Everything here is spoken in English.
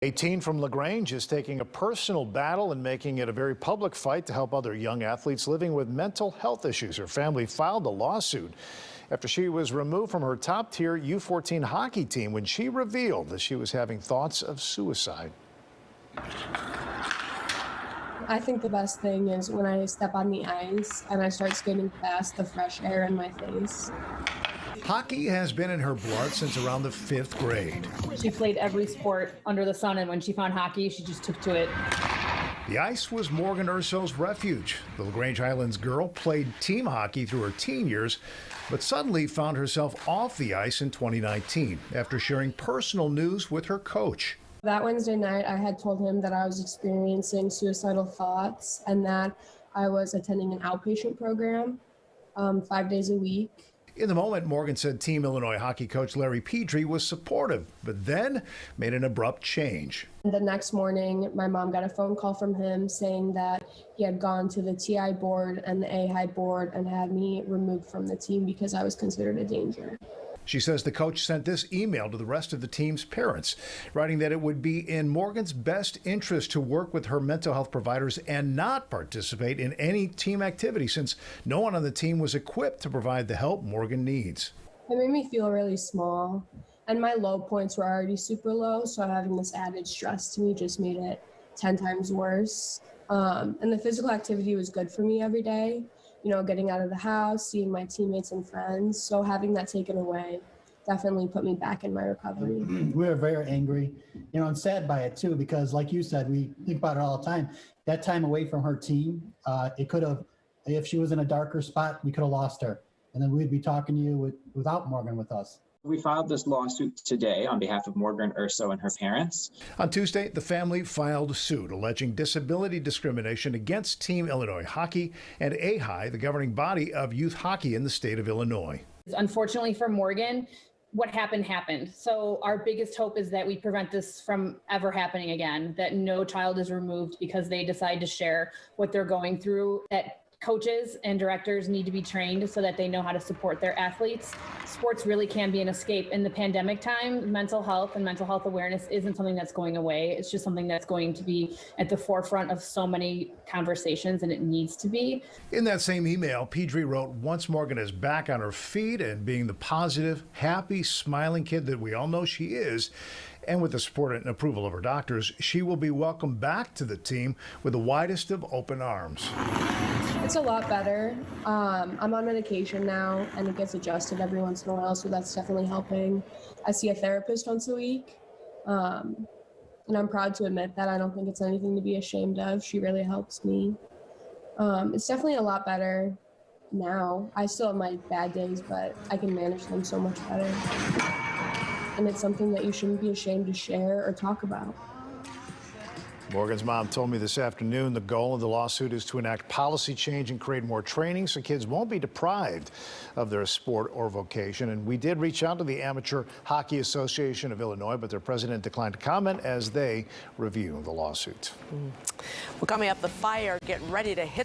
A teen from LaGrange is taking a personal battle and making it a very public fight to help other young athletes living with mental health issues. Her family filed a lawsuit after she was removed from her top-tier U14 hockey team when she revealed that she was having thoughts of suicide. I think the best thing is when I step on the ice and I start skating fast, the fresh air in my face. Hockey has been in her blood since around the 5th grade. She played every sport under the sun, and when she found hockey, she just took to it. The ice was Morgan Urso's refuge. The LaGrange Highlands girl played team hockey through her teen years, but suddenly found herself off the ice in 2019 after sharing personal news with her coach. That Wednesday night, I had told him that I was experiencing suicidal thoughts and that I was attending an outpatient program 5 days a week. In the moment, Morgan said Team Illinois hockey coach Larry Petrie was supportive, but then made an abrupt change. The next morning, my mom got a phone call from him saying that he had gone to the TI board and the A-High board and had me removed from the team because I was considered a danger. She says the coach sent this email to the rest of the team's parents, writing that it would be in Morgan's best interest to work with her mental health providers and not participate in any team activity since no one on the team was equipped to provide the help Morgan needs. It made me feel really small, and my low points were already super low, so having this added stress to me just made it 10 times worse. And the physical activity was good for me every day. You know, getting out of the house, seeing my teammates and friends. So having that taken away definitely put me back in my recovery. We were very angry, and sad by it too, because like you said, we think about it all the time. That time away from her team, it could have, if she was in a darker spot, we could have lost her. And then we'd be talking to you without Morgan with us. We filed this lawsuit today on behalf of Morgan Urso and her parents. On Tuesday, the family filed suit alleging disability discrimination against Team Illinois Hockey and A-High, the governing body of youth hockey in the state of Illinois. Unfortunately for Morgan, what happened. So our biggest hope is that we prevent this from ever happening again, that no child is removed because they decide to share what they're going through, that coaches and directors need to be trained so that they know how to support their athletes. Sports really can be an escape. In the pandemic time, mental health and mental health awareness isn't something that's going away. It's just something that's going to be at the forefront of so many conversations, and it needs to be. In that same email, Petrie wrote, once Morgan is back on her feet and being the positive, happy, smiling kid that we all know she is, and with the support and approval of her doctors, she will be welcomed back to the team with the widest of open arms. It's a lot better. I'm on medication now, and it gets adjusted every once in a while, so that's definitely helping. I see a therapist once a week, and I'm proud to admit that. I don't think it's anything to be ashamed of. She really helps me. It's definitely a lot better now. I still have my bad days, but I can manage them so much better. And it's something that you shouldn't be ashamed to share or talk about. Morgan's mom told me this afternoon the goal of the lawsuit is to enact policy change and create more training so kids won't be deprived of their sport or vocation. And we did reach out to the Amateur Hockey Association of Illinois, but their president declined to comment as they review the lawsuit. Well, coming up, the fire getting ready to hit